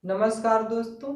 नमस्कार दोस्तों,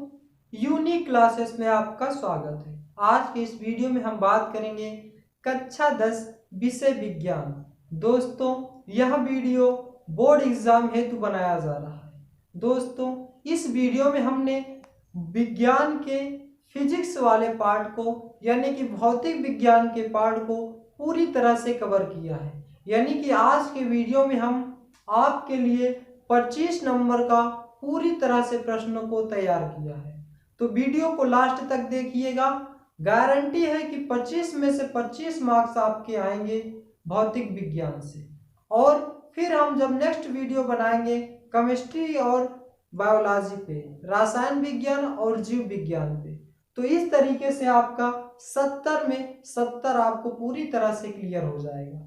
unique classes में आपका स्वागत है। आज के इस वीडियो में हम बात करेंगे कक्षा 10 विषय विज्ञान। दोस्तों, यह वीडियो बोर्ड एग्जाम हेतु बनाया जा रहा है। दोस्तों, इस वीडियो में हमने विज्ञान के फिजिक्स वाले पार्ट को यानी कि भौतिक विज्ञान के पार्ट को पूरी तरह से कवर किया है। यानी कि आज के वीडियो में हम आपके लिए 25 नंबर का पूरी तरह से प्रश्नों को तैयार किया है। तो वीडियो को लास्ट तक देखिएगा। गारंटी है कि 25 में से 25 मार्क्स आपके आएंगे भौतिक विज्ञान से। और फिर हम जब नेक्स्ट वीडियो बनाएंगे केमिस्ट्री और बायोलॉजी पे, रसायन विज्ञान और जीव विज्ञान पे, तो इस तरीके से आपका 70 में 70 आपको पूरी तरह से क्लियर हो जाएगा।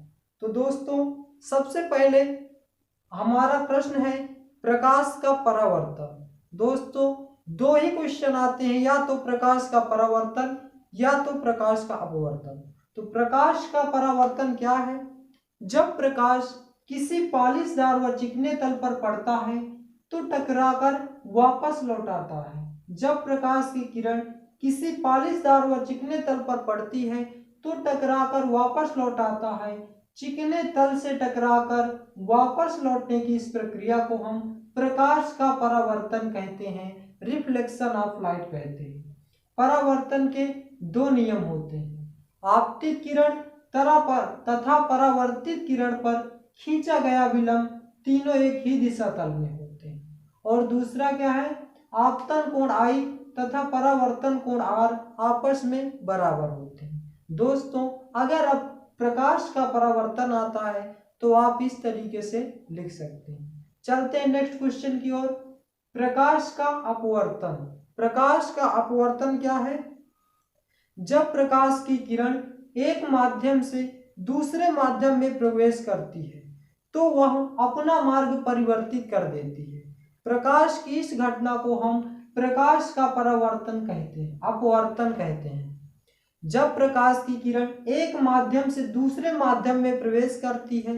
तो दोस्तों, सबसे पहले हमारा प्रश्न है प्रकाश का परावर्तन। दोस्तों, दो ही क्वेश्चन आते हैं, या तो प्रकाश का परावर्तन या तो प्रकाश का अपवर्तन। तो प्रकाश का परावर्तन क्या है? जब प्रकाश किसी पॉलिशदार व चिकने तल पर पड़ता है तो टकराकर वापस लौट आता है। जब प्रकाश की किरण किसी पॉलिशदार व चिकने तल पर पड़ती है तो टकराकर वापस लौट आता है। चिकने तल से टकराकर वापस लौटने की इस प्रक्रिया को हम प्रकाश का परावर्तन कहते हैं, रिफ्लेक्शन ऑफ लाइट कहते हैं। परावर्तन के दो नियम होते हैं, आपतित किरण तथा परावर्तित किरण पर खींचा गया विलंब तीनों एक ही दिशा तल में होते हैं। और दूसरा क्या है? आपतन कोण I तथा परावर्तन कोण R आपस में बराबर होते हैं। दोस्तों, अगर अब प्रकाश का परावर्तन आता है तो आप इस तरीके से लिख सकते हैं। चलते हैं नेक्स्ट क्वेश्चन की ओर। प्रकाश का अपवर्तन। प्रकाश का अपवर्तन क्या है? जब प्रकाश की किरण एक माध्यम से दूसरे माध्यम में प्रवेश करती है तो वह अपना मार्ग परिवर्तित कर देती है। प्रकाश की इस घटना को हम प्रकाश का परावर्तन कहते हैं, अपवर्तन कहते हैं। जब प्रकाश की किरण एक माध्यम से दूसरे माध्यम में प्रवेश करती है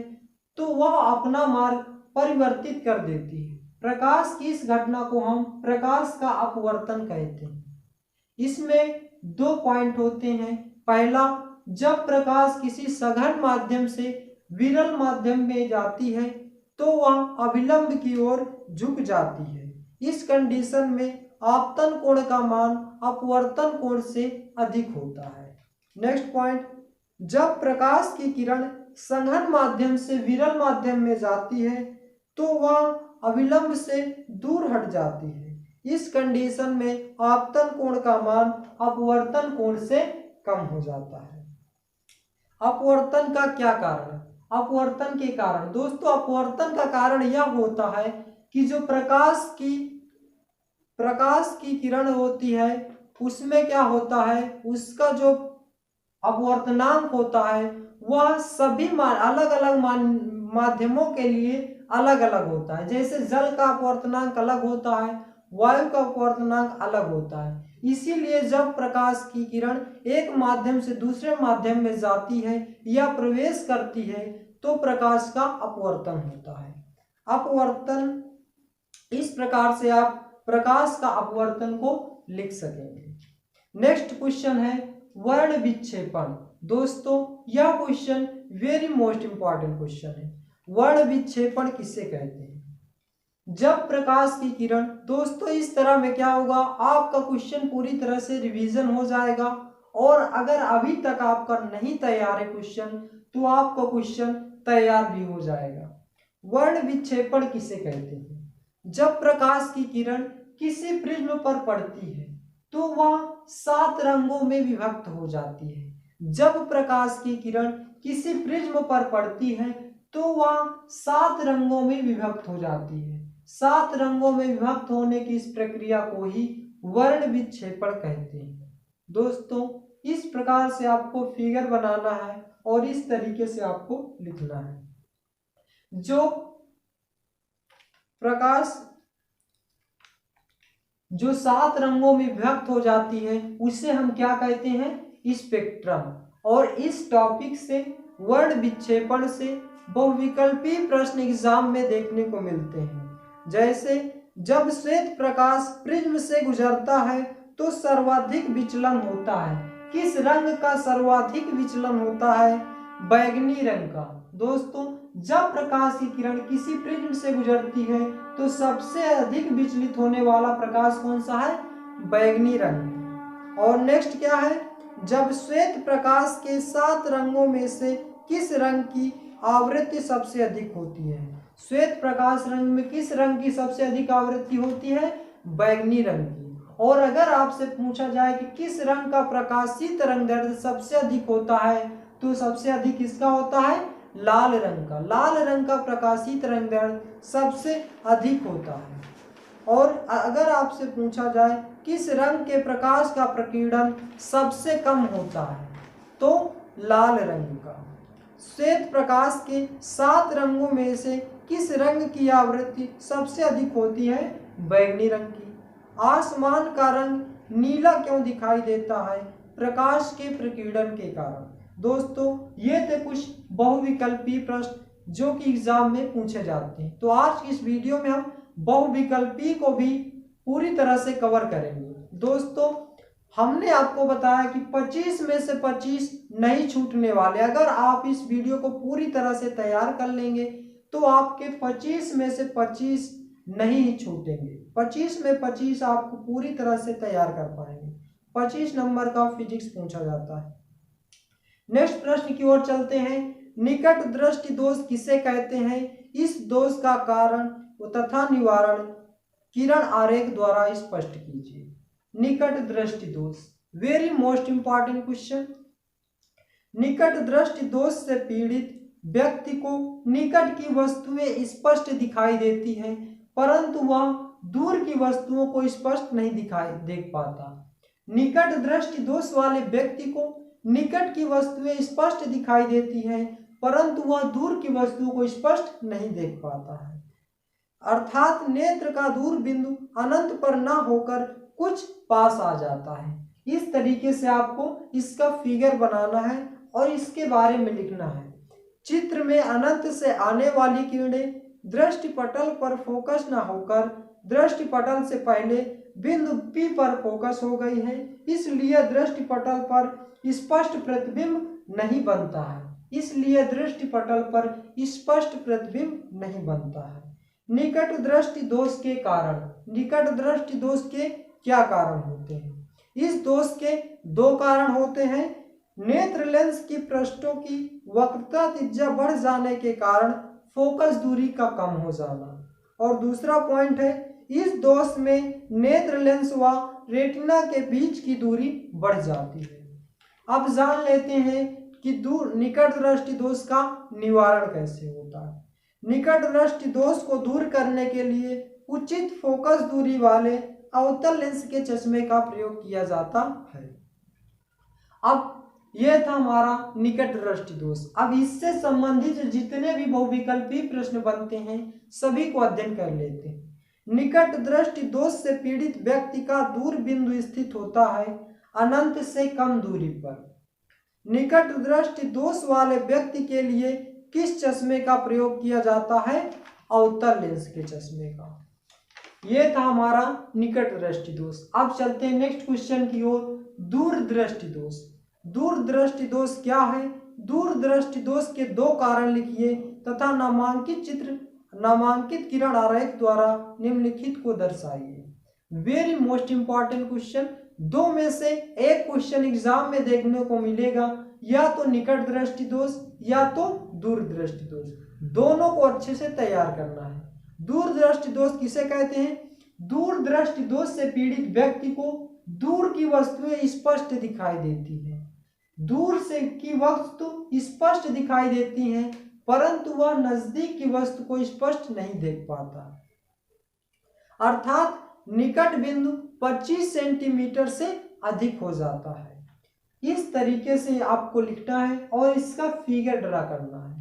तो वह अपना मार्ग परिवर्तित कर देती है। प्रकाश की इस घटना को हम प्रकाश का अपवर्तन कहते हैं। इसमें दो पॉइंट होते हैं। पहला, जब प्रकाश किसी सघन माध्यम से विरल माध्यम में जाती है तो वह अभिलंब की ओर झुक जाती है। इस कंडीशन में आपतन कोण का मान अपवर्तन कोण से अधिक होता है। नेक्स्ट पॉइंट, जब प्रकाश की किरण सघन माध्यम से विरल माध्यम में जाती है तो वह अभिलंब से दूर हट जाती है। इस कंडीशन में आपतन कोण का मान अपवर्तन कोण से कम हो जाता है। अपवर्तन का क्या कारण? अपवर्तन के कारण दोस्तों, अपवर्तन का कारण यह होता है कि जो प्रकाश की किरण होती है उसमें क्या होता है, उसका जो अपवर्तनांक होता है वह सभी अलग अलग माध्यमों के लिए अलग अलग होता है। जैसे जल का अपवर्तनांक अलग होता है, वायु का अपवर्तनांक अलग होता है। इसीलिए जब प्रकाश की किरण एक माध्यम से दूसरे माध्यम में जाती है या प्रवेश करती है तो प्रकाश का अपवर्तन होता है। अपवर्तन, इस प्रकार से आप प्रकाश का अपवर्तन को लिख सकेंगे। नेक्स्ट क्वेश्चन है वर्ण विक्षेपण। दोस्तों, यह question very most important question है। वर्ण विक्षेपण किसे कहते हैं? जब प्रकाश की किरण, दोस्तों इस तरह में क्या होगा, आपका क्वेश्चन पूरी तरह से रिवीजन हो जाएगा। और अगर अभी तक आपका नहीं तैयार है क्वेश्चन तो आपका क्वेश्चन तैयार भी हो जाएगा। वर्ण विक्षेपण किसे कहते हैं? जब प्रकाश की किरण किसी प्रिज्म पर पड़ती है तो वह 7 रंगों में विभक्त हो जाती है। जब प्रकाश की किरण किसी प्रिज्म पर पड़ती है तो वह 7 रंगों में विभक्त हो जाती है। 7 रंगों में विभक्त होने की इस प्रक्रिया को ही वर्ण विक्षेपण कहते हैं। दोस्तों, इस प्रकार से आपको फिगर बनाना है और इस तरीके से आपको लिखना है। जो प्रकाश जो 7 रंगों में विभक्त हो जाती है उसे हम क्या कहते हैं? स्पेक्ट्रम। और इस टॉपिक से, वर्ण विक्षेपण से बहुविकल्पी प्रश्न एग्जाम में देखने को मिलते हैं। जैसे जब श्वेत प्रकाश प्रिज्म से गुजरता है तो सर्वाधिक विचलन होता है। किस रंग का सर्वाधिक विचलन होता है? बैगनी रंग का। दोस्तों, जब प्रकाश की किरण किसी प्रिज्म से गुजरती है तो सबसे अधिक विचलित होने वाला प्रकाश कौन सा है? बैगनी रंग। और नेक्स्ट क्या है? जब श्वेत प्रकाश के 7 रंगों में से किस रंग की आवृत्ति सबसे अधिक होती है? श्वेत प्रकाश रंग में किस रंग की सबसे अधिक आवृत्ति होती है? बैगनी रंग की। और अगर आपसे पूछा जाए कि किस रंग का प्रकाशित तरंगदैर्ध्य सबसे अधिक होता है, तो सबसे अधिक किसका होता है? लाल रंग का। लाल रंग का प्रकाशित तरंगदैर्ध्य सबसे अधिक होता है। और अगर आपसे पूछा जाए किस रंग के प्रकाश का प्रकीर्णन सबसे कम होता है, तो लाल रंग का। श्वेत प्रकाश के 7 रंगों में से किस रंग की आवृत्ति सबसे अधिक होती है? बैगनी रंग की। आसमान का रंग नीला क्यों दिखाई देता है? प्रकाश के प्रकीर्णन के कारण। दोस्तों, ये थे कुछ बहुविकल्पीय प्रश्न जो कि एग्जाम में पूछे जाते हैं। तो आज की इस वीडियो में हम बहुविकल्पीय को भी पूरी तरह से कवर करेंगे। दोस्तों, हमने आपको बताया कि 25 में से 25 नहीं छूटने वाले। अगर आप इस वीडियो को पूरी तरह से तैयार कर लेंगे तो आपके 25 में से 25 नहीं छूटेंगे। 25 में 25 आपको पूरी तरह से तैयार कर पाएंगे। 25 नंबर का फिजिक्स पूछा जाता है। नेक्स्ट प्रश्न की ओर चलते हैं। निकट दृष्टि दोष किसे कहते हैं? इस दोष का कारण तथा निवारण किरण आरेख द्वारा स्पष्ट कीजिए। निकट दृष्टि दोष, वेरी मोस्ट इंपॉर्टेंट क्वेश्चन। निकट दृष्टि दोष से पीड़ित व्यक्ति को निकट की वस्तुएं स्पष्ट दिखाई देती हैं, परंतु वह दूर की वस्तुओं को स्पष्ट नहीं देख पाता। निकट दृष्टि दोष वाले व्यक्ति को निकट की वस्तुएं स्पष्ट दिखाई देती हैं, परंतु वह दूर की वस्तुओं को स्पष्ट नहीं देख पाता है। अर्थात नेत्र का दूर बिंदु अनंत पर न होकर कुछ पास आ जाता है। इस तरीके से आपको इसका फिगर बनाना है और इसके बारे में लिखना है। चित्र में अनंत से आने वाली किरणें दृष्टिपटल पर फोकस न होकर दृष्टिपटल से पहले बिंदु P पर फोकस हो गई है, इसलिए दृष्टिपटल पर स्पष्ट प्रतिबिंब नहीं बनता है। इसलिए दृष्टिपटल पर स्पष्ट प्रतिबिंब नहीं बनता है। निकट दृष्टि दोष के कारण, निकट दृष्टि दोष के क्या कारण होते हैं? इस दोष के 2 कारण होते हैं। नेत्र लेंस की पृष्ठों की वक्रता त्रिज्या बढ़ जाने के कारण फोकस दूरी का कम हो जाना। और दूसरा पॉइंट है, इस दोष में नेत्र लेंस व रेटिना के बीच की दूरी बढ़ जाती है। अब जान लेते हैं कि निकट दृष्टि दोष का निवारण कैसे होता है। निकट दृष्टि दोष को दूर करने के लिए उचित फोकस दूरी वाले अवतल लेंस के चश्मे का प्रयोग किया जाता है। अब यह था हमारा निकट दृष्टि दोष। अब इससे संबंधित जितने भी बहुविकल्पीय प्रश्न बनते हैं सभी को अध्ययन कर लेते हैं। निकट दृष्टि दोष से पीड़ित व्यक्ति का दूर बिंदु स्थित होता है अनंत से कम दूरी पर। निकट दृष्टि दोष वाले व्यक्ति के लिए किस चश्मे का प्रयोग किया जाता है? अवतल लेंस के चश्मे का। यह था हमारा निकट दृष्टि दोष। अब चलते हैं नेक्स्ट क्वेश्चन की ओर। दूर दृष्टि दोष। दूर दृष्टि दोष क्या है? दूर दृष्टि दोष के 2 कारण लिखिए तथा नामांकित किरण आरेख द्वारा निम्नलिखित को दर्शाइए। Very most important question. 2 में से एक क्वेश्चन एग्जाम में देखने को मिलेगा, या तो निकट दृष्टि दोष या तो दूर दृष्टि दोष। दोनों को अच्छे से तैयार करना है। दूर दृष्टि दोष किसे कहते हैं? दूर दृष्टि दोष से पीड़ित व्यक्ति को दूर की वस्तुएं स्पष्ट दिखाई देती हैं। दूर से की वस्तु स्पष्ट दिखाई देती हैं, परंतु वह नजदीक की वस्तु को स्पष्ट नहीं देख पाता। अर्थात निकट बिंदु 25 सेंटीमीटर से अधिक हो जाता है। इस तरीके से आपको लिखना है और इसका फिगर ड्रा करना है।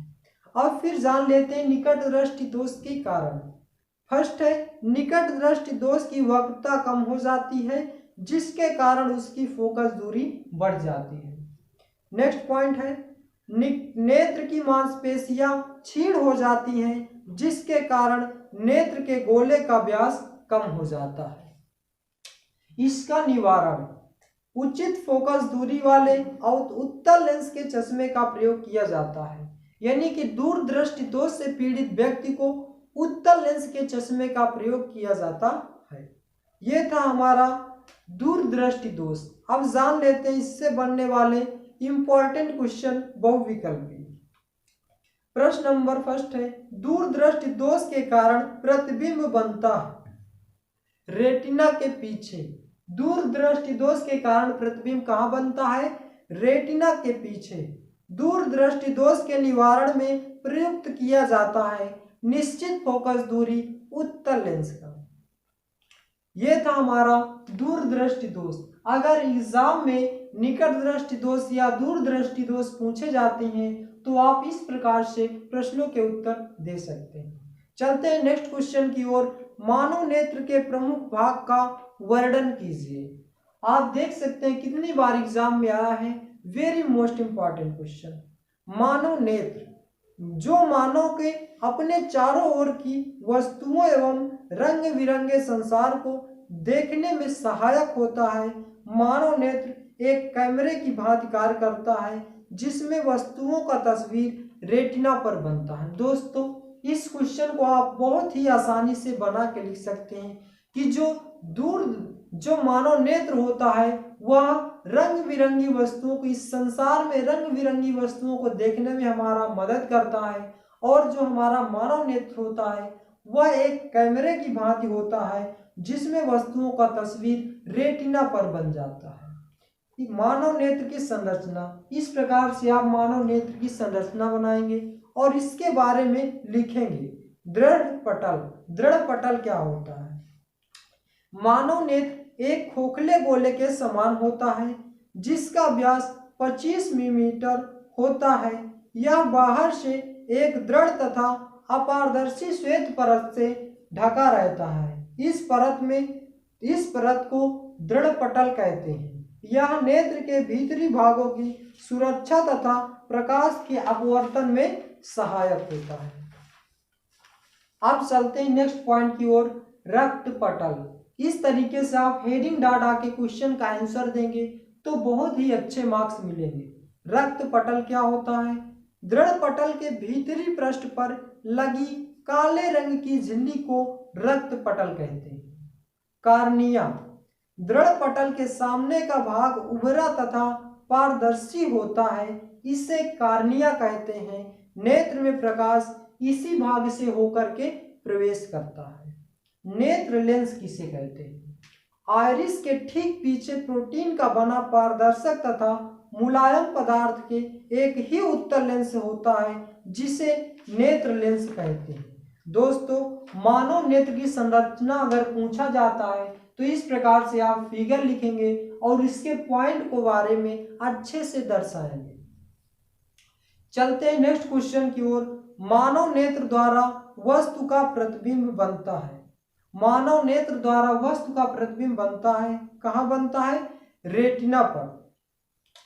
और फिर जान लेते हैं निकट दृष्टि दोष के कारण। फर्स्ट है, निकट दृष्टि दोष की वक्रता कम हो जाती है, जिसके कारण उसकी फोकस दूरी बढ़ जाती है। नेक्स्ट पॉइंट है, नेत्र की मांसपेशियां क्षीण हो जाती हैं, जिसके कारण नेत्र के गोले का व्यास कम हो जाता है। इसका निवारण उचित फोकस दूरी वाले और उत्तल लेंस के चश्मे का प्रयोग किया जाता है, यानी कि दूरदृष्टि दोष से पीड़ित व्यक्ति को उत्तल लेंस के चश्मे का प्रयोग किया जाता है। यह था हमारा दूरदृष्टि दोष। अब जान लेते हैं इससे बनने वाले इंपॉर्टेंट क्वेश्चन बहुविकल्पी। प्रश्न नंबर फर्स्ट है, दूरदृष्टि दोष के कारण प्रतिबिंब बनता है रेटिना के पीछे। दूरदृष्टि दोष के कारण प्रतिबिंब कहाँ बनता है? रेटिना के पीछे। दूरदृष्टि दोष के निवारण में प्रयुक्त किया जाता है निश्चित फोकस दूरी उत्तल लेंस का। यह था हमारा दूरदृष्टि दोष। अगर एग्जाम में निकट दृष्टि दोष या दूरदृष्टि दोष पूछे जाते हैं तो आप इस प्रकार से प्रश्नों के उत्तर दे सकते हैं। चलते हैं नेक्स्ट क्वेश्चन की ओर। मानव नेत्र के प्रमुख भाग का वर्णन कीजिए। आप देख सकते हैं कितनी बार एग्जाम में आया है, वेरी मोस्ट इंपॉर्टेंट क्वेश्चन। मानव नेत्र जो मानव के अपने चारों ओर की वस्तुओं एवं रंग बिरंगे संसार को देखने में सहायक होता है। मानव नेत्र एक कैमरे की भांति कार्य करता है जिसमें वस्तुओं का तस्वीर रेटिना पर बनता है। दोस्तों इस क्वेश्चन को आप बहुत ही आसानी से बना के लिख सकते हैं कि जो मानव नेत्र होता है वह रंग बिरंगी वस्तुओं को, इस संसार में रंग बिरंगी वस्तुओं को देखने में हमारा मदद करता है, और जो हमारा मानव नेत्र होता है वह एक कैमरे की भांति होता है जिसमें वस्तुओं का तस्वीर रेटिना पर बन जाता है। मानव नेत्र की संरचना, इस प्रकार से आप मानव नेत्र की संरचना बनाएंगे और इसके बारे में लिखेंगे। दृढ़ पटल, दृढ़ पटल क्या होता है? मानव नेत्र एक खोखले गोले के समान होता है जिसका व्यास 25 मिलीमीटर होता है। यह बाहर से एक दृढ़ तथा अपारदर्शी श्वेत परत से ढका रहता है। इस परत को दृढ़ पटल कहते हैं। यह नेत्र के भीतरी भागों की सुरक्षा तथा प्रकाश के अपवर्तन में सहायक होता है। अब चलते हैं नेक्स्ट पॉइंट की ओर, रक्त पटल। इस तरीके से आप हेडिंग डाटा के क्वेश्चन का आंसर देंगे तो बहुत ही अच्छे मार्क्स मिलेंगे। रक्त पटल क्या होता है? दृढ़ पटल के भीतरी पृष्ठ पर लगी काले रंग की झिल्ली को रक्त पटल कहते हैं। कार्निया, दृढ़ पटल के सामने का भाग उभरा तथा पारदर्शी होता है, इसे कार्निया कहते हैं। नेत्र में प्रकाश इसी भाग से होकर के प्रवेश करता है। नेत्र लेंस किसे कहते हैं? आइरिस के ठीक पीछे प्रोटीन का बना पारदर्शक तथा मुलायम पदार्थ के एक ही उत्तल लेंस होता है जिसे नेत्र लेंस कहते हैं। दोस्तों मानव नेत्र की संरचना अगर पूछा जाता है तो इस प्रकार से आप फिगर लिखेंगे और इसके पॉइंट को बारे में अच्छे से दर्शाएंगे। चलते हैं नेक्स्ट क्वेश्चन की ओर। मानव नेत्र द्वारा वस्तु का प्रतिबिंब बनता है। मानव नेत्र द्वारा वस्तु का प्रतिबिंब बनता है, कहाँ बनता है? रेटिना पर।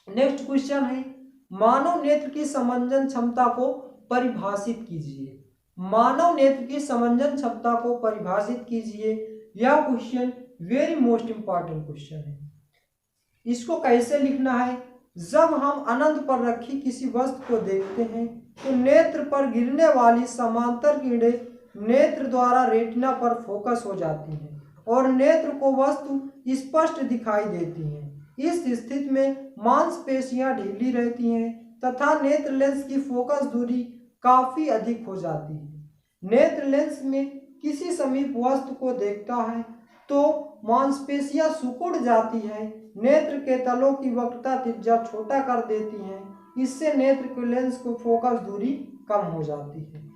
नेक्स्ट क्वेश्चन है, मानव नेत्र की समंजन क्षमता को परिभाषित कीजिए। मानव नेत्र की समंजन क्षमता को परिभाषित कीजिए। यह question very most important question है। इसको कैसे लिखना है? जब हम अनंत पर रखी किसी वस्तु को देखते हैं तो नेत्र पर गिरने वाली समांतर किरणें नेत्र द्वारा रेटिना पर फोकस हो जाती हैं और नेत्र को वस्तु स्पष्ट दिखाई देती है। इस स्थिति में मांसपेशियां ढीली रहती हैं तथा नेत्र लेंस की फोकस दूरी काफी अधिक हो जाती है। नेत्र लेंस में किसी समीप वस्तु को देखता है तो मांसपेशियां सिकुड़ जाती है, नेत्र के तलों की वक्रता त्रिज्या छोटा कर देती हैं। इससे नेत्र के लेंस को फोकस दूरी कम हो जाती है।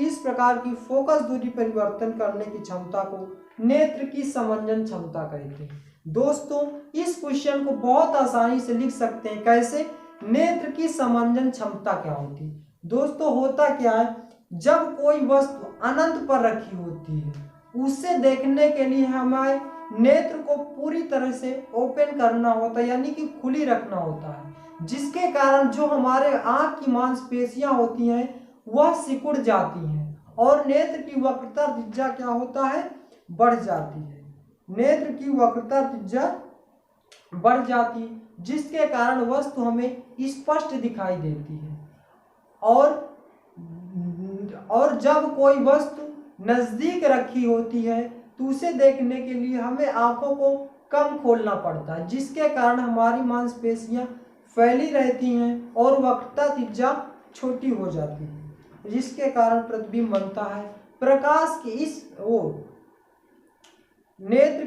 इस प्रकार की फोकस दूरी परिवर्तन करने की क्षमता को नेत्र की समंजन क्षमता कहते हैं। दोस्तों इस क्वेश्चन को बहुत आसानी से लिख सकते हैं। कैसे? नेत्र की समंजन क्षमता क्या होती है? दोस्तों होता क्या है, जब कोई वस्तु अनंत पर रखी होती है उसे देखने के लिए हमारे नेत्र को पूरी तरह से ओपन करना होता है, यानी कि खुली रखना होता है, जिसके कारण जो हमारे आंख की मांसपेशियां होती हैं वह सिकुड़ जाती हैं और नेत्र की वक्रता त्रिज्या क्या होता है? बढ़ जाती है, नेत्र की वक्रता त्रिज्या बढ़ जाती, जिसके कारण वस्तु हमें स्पष्ट दिखाई देती है। और जब कोई वस्तु नजदीक रखी होती है तो उसे देखने के लिए हमें आंखों को कम खोलना पड़ता है, जिसके कारण हमारी मांसपेशियां फैली रहती हैं और वक्रता त्रिज्या छोटी हो जाती है, जिसके कारण प्रतिबिंब बनता है। प्रकाश की नेत्र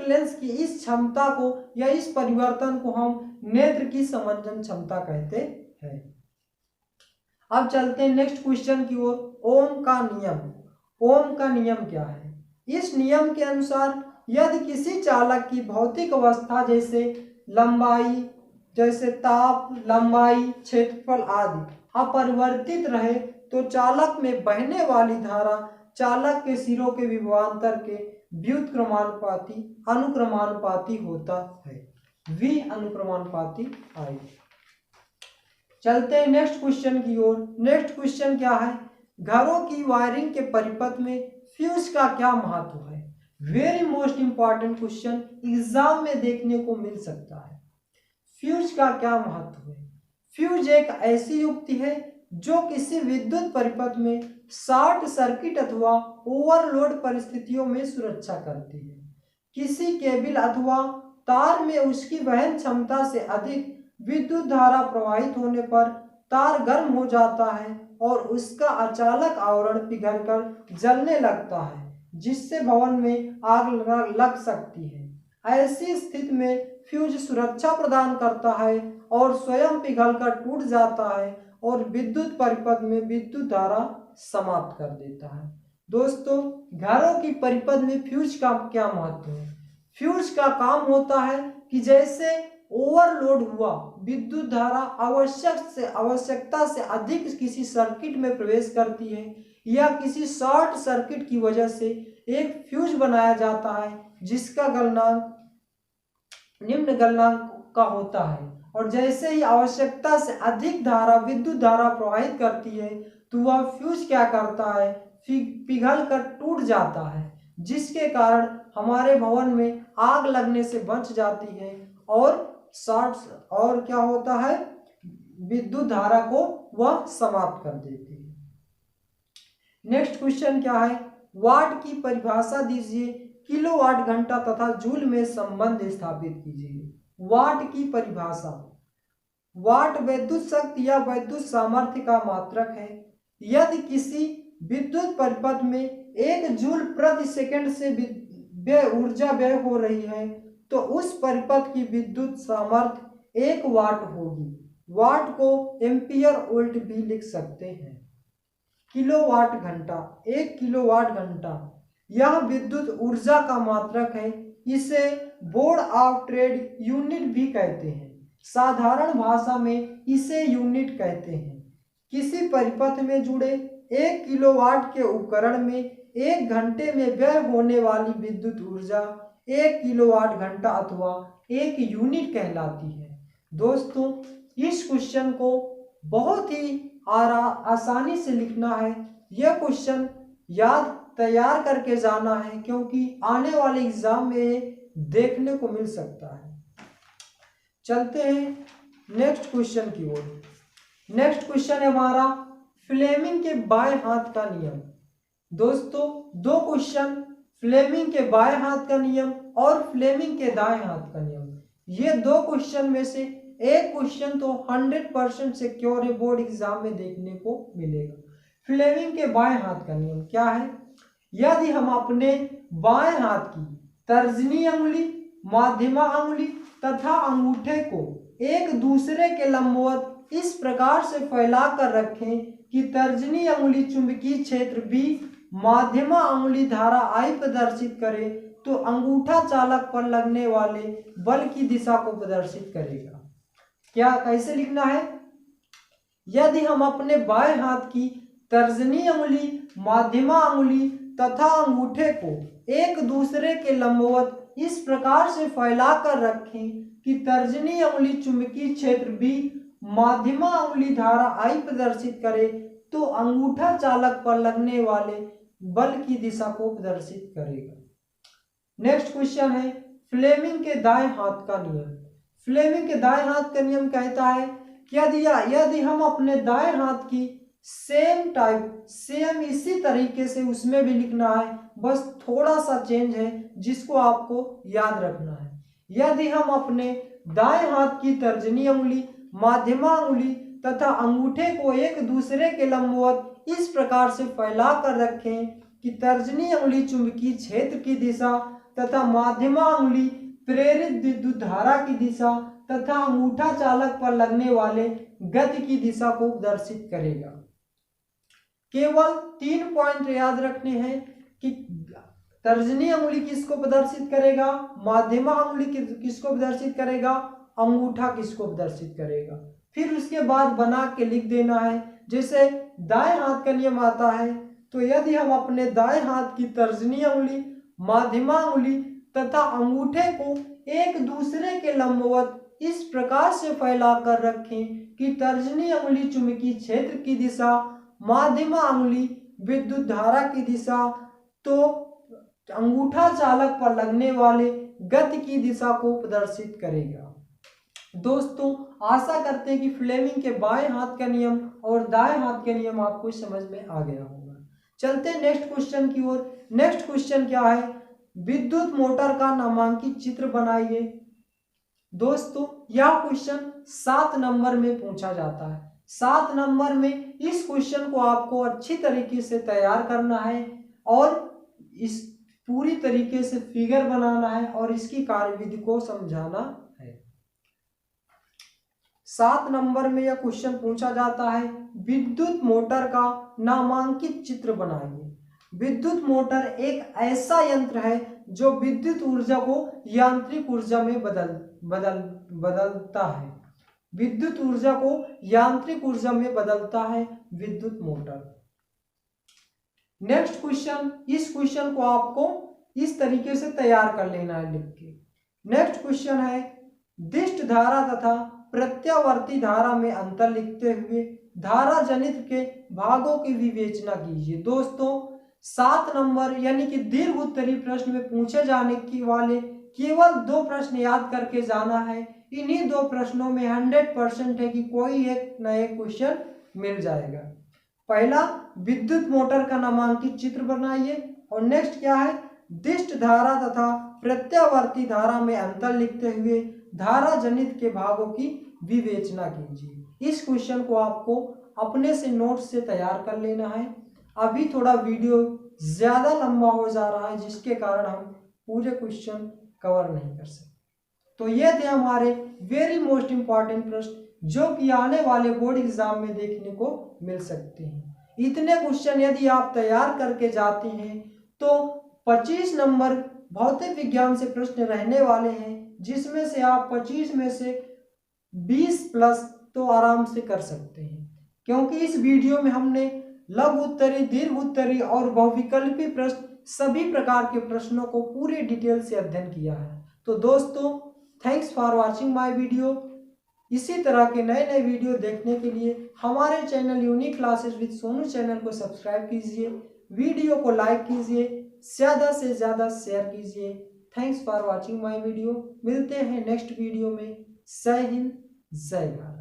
लेंस की इस क्षमता को या इस परिवर्तन को हम नेत्र की समंजन क्षमता कहते हैं। अब चलते हैं नेक्स्ट क्वेश्चन की ओर। ओम का नियम। ओम का नियम क्या है? इस नियम के अनुसार यदि किसी चालक की भौतिक अवस्था जैसे ताप, लंबाई, क्षेत्रफल आदि अपरिवर्तित रहे तो चालक में बहने वाली धारा चालक के सिरों के विभवांतर के व्युत्क्रमानुपाती अनुक्रमानुपाती होता है, V अनुक्रमानुपाती I। चलते हैं नेक्स्ट क्वेश्चन की ओर। नेक्स्ट क्वेश्चन क्या है? घरों की वायरिंग के परिपथ में फ्यूज का क्या महत्व है? Very most important question, exam में देखने को मिल सकता है। फ्यूज का क्या महत्व है? फ्यूज एक ऐसी युक्ति है जो किसी विद्युत परिपथ में शॉर्ट सर्किट अथवा ओवरलोड परिस्थितियों में सुरक्षा करती है। किसी केबल अथवा तार में उसकी वहन क्षमता से अधिक विद्युत धारा प्रवाहित होने पर तार गर्म हो जाता है और उसका अचानक आवरण पिघलकर जलने लगता है, जिससे भवन में आग लग सकती है। ऐसी स्थिति में फ्यूज सुरक्षा प्रदान करता है और स्वयं पिघलकर टूट जाता है और विद्युत परिपथ में विद्युत धारा समाप्त कर देता है। दोस्तों, घरों की परिपथ में फ्यूज का क्या महत्व है? फ्यूज का काम होता है कि जैसे ओवरलोड हुआ विद्युत धारा आवश्यकता से अधिक किसी सर्किट में प्रवेश करती है या किसी शॉर्ट सर्किट की वजह से एक फ्यूज बनाया जाता है जिसका गलनांक निम्न गलनांक का होता है, और जैसे ही आवश्यकता से अधिक धारा विद्युत धारा प्रवाहित करती है तो वह फ्यूज क्या करता है? पिघल कर टूट जाता है, जिसके कारण हमारे भवन में आग लगने से बच जाती है और क्या होता है? विद्युत धारा को वह समाप्त कर देती है। नेक्स्ट क्वेश्चन क्या है? वाट की परिभाषा दीजिए, किलोवाट घंटा तथा जूल में संबंध स्थापित कीजिए। वाट की परिभाषा। वाट विद्युत शक्ति या विद्युत सामर्थ्य का मात्रक है। यदि किसी विद्युत परिपथ में 1 जूल प्रति सेकंड से ऊर्जा व्यय हो रही है तो उस परिपथ की विद्युत सामर्थ्य 1 वाट होगी। वाट को एम्पियर वोल्ट भी लिख सकते हैं। किलोवाट घंटा, 1 किलोवाट घंटा यह विद्युत ऊर्जा का मात्रक है। इसे बोर्ड ऑफ ट्रेड यूनिट भी कहते हैं। साधारण भाषा में इसे यूनिट कहते हैं। किसी परिपथ में जुड़े 1 किलोवाट के उपकरण में 1 घंटे में व्यय होने वाली विद्युत ऊर्जा 1 किलोवाट घंटा अथवा 1 यूनिट कहलाती है। दोस्तों, इस क्वेश्चन को बहुत ही आसानी से लिखना है। यह क्वेश्चन तैयार करके जाना है, क्योंकि आने वाले एग्जाम में देखने को मिल सकता है। चलते हैं नेक्स्ट क्वेश्चन की ओर। नेक्स्ट क्वेश्चन है हमारा फ्लेमिंग के बाएं हाथ का नियम। दोस्तों, 2 क्वेश्चन, फ्लेमिंग के बाएं हाथ का नियम और फ्लेमिंग के दाएं हाथ का नियम। ये 2 क्वेश्चन में से एक क्वेश्चन तो 100% सिक्योर है, बोर्ड एग्जाम में देखने को मिलेगा। फ्लेमिंग के बाएं हाथ का नियम क्या है? यदि हम अपने बाएं हाथ की तर्जनी अंगुली, माध्यमा अंगुली तथा अंगूठे को एक दूसरे के लंबवत इस प्रकार से फैला कर रखें कि तर्जनी अंगुली चुंबकीय क्षेत्र B, माध्यमा अंगुली धारा I प्रदर्शित करे, तो अंगूठा चालक पर लगने वाले बल की दिशा को प्रदर्शित करेगा। क्या कैसे लिखना है? यदि हम अपने बाएं हाथ की तर्जनी अंगुली, माध्यमा अंगुली तथा अंगूठे को एक दूसरे के लंबवत इस प्रकार से फैला कर रखें कि तर्जनी अंगुली चुंबकीय क्षेत्र B, माध्यमा अंगुली धारा I प्रदर्शित करे, तो अंगूठा चालक पर लगने वाले बल की दिशा को प्रदर्शित करेगा। नेक्स्ट क्वेश्चन है फ्लेमिंग के दाएं हाथ का नियम। फ्लेमिंग के दाएं हाथ का नियम कहता है कि यदि हम अपने दाएं हाथ की सेम इसी तरीके से उसमें भी लिखना है, बस थोड़ा सा चेंज है जिसको आपको याद रखना है। यदि हम अपने दाएं हाथ की तर्जनी उंगली, माध्यमा उंगली तथा अंगूठे को एक दूसरे के लंबवत इस प्रकार से फैला कर रखें कि तर्जनी उंगली चुंबकीय क्षेत्र की दिशा तथा माध्यमा उंगली प्रेरित विद्युत धारा की दिशा तथा अंगूठा चालक पर लगने वाले गति की दिशा को प्रदर्शित करेगा। केवल 3 पॉइंट याद रखने हैं कि तर्जनी उंगली किसको प्रदर्शित करेगा, माध्यमा उंगली किसको प्रदर्शित करेगा, अंगूठा किसको प्रदर्शित करेगा। फिर उसके बाद बना के लिख देना है। जैसे दाएं हाथ का नियम आता है तो यदि हम अपने दाएं हाथ की तर्जनी उंगली, माध्यमा उंगली तथा अंगूठे को एक दूसरे के लंबवत इस प्रकार से फैला कर रखें कि तर्जनी उंगली चुंबकीय क्षेत्र की दिशा, माध्यमा उंगली विद्युत धारा की दिशा तो अंगूठा चालक पर लगने वाले गति की दिशा को प्रदर्शित करेगा। दोस्तों आशा करते हैं कि फ्लेमिंग के बाएं हाथ का नियम और दाएं हाथ का नियम आपको समझ में आ गया होगा। चलते हैं नेक्स्ट क्वेश्चन की ओर। नेक्स्ट क्वेश्चन क्या है, विद्युत मोटर का नामांकित चित्र बनाइए। दोस्तों यह क्वेश्चन 7 नंबर में पूछा जाता है। 7 नंबर में इस क्वेश्चन को आपको अच्छी तरीके से तैयार करना है और इस पूरी तरीके से फिगर बनाना है और इसकी कार्यविधि को समझाना है। 7 नंबर में यह क्वेश्चन पूछा जाता है, विद्युत मोटर का नामांकित चित्र बनाइए। विद्युत मोटर एक ऐसा यंत्र है जो विद्युत ऊर्जा को यांत्रिक ऊर्जा में बदलता है। विद्युत ऊर्जा को यांत्रिक ऊर्जा में बदलता है विद्युत मोटर। नेक्स्ट क्वेश्चन, इस क्वेश्चन को आपको इस तरीके से तैयार कर लेना है लिख के। नेक्स्ट क्वेश्चन है, दिष्ट धारा तथा प्रत्यावर्ती धारा में अंतर लिखते हुए धारा जनित के भागों की विवेचना कीजिए। दोस्तों 7 नंबर यानी कि दीर्घ उत्तरीय प्रश्न में पूछे जाने की वाले केवल 2 प्रश्न याद करके जाना है। इन्हीं 2 प्रश्नों में 100% है कि कोई एक नए क्वेश्चन मिल जाएगा। पहला विद्युत मोटर का नामांकित चित्र बनाइए और नेक्स्ट क्या है, दिष्ट धारा तथा प्रत्यावर्ती धारा में अंतर लिखते हुए धारा जनित के भागों की विवेचना कीजिए। इस क्वेश्चन को आपको अपने से नोट से तैयार कर लेना है। अभी थोड़ा वीडियो ज्यादा लंबा हो जा रहा है जिसके कारण हम पूरे क्वेश्चन कवर नहीं कर सकते। तो ये थे हमारे वेरी मोस्ट इंपॉर्टेंट प्रश्न जो कि आने वाले बोर्ड एग्जाम में देखने को मिल सकते हैं। इतने क्वेश्चन यदि आप तैयार करके जाते हैं तो 25 नंबर भौतिक विज्ञान से प्रश्न रहने वाले हैं, जिसमें से आप 25 में से 20 प्लस तो आराम से कर सकते हैं, क्योंकि इस वीडियो में हमने लघु उत्तरी, दीर्घ उत्तरी और बहुविकल्पी प्रश्न सभी प्रकार के प्रश्नों को पूरी डिटेल से अध्ययन किया है। तो दोस्तों thanks for watching my video. इसी तरह के नए नए वीडियो देखने के लिए हमारे channel unique classes with Sonu channel को सब्सक्राइब कीजिए, वीडियो को लाइक कीजिए, ज़्यादा से ज़्यादा शेयर कीजिए। Thanks for watching my video. मिलते हैं नेक्स्ट वीडियो में। जय हिंद, जय भारत।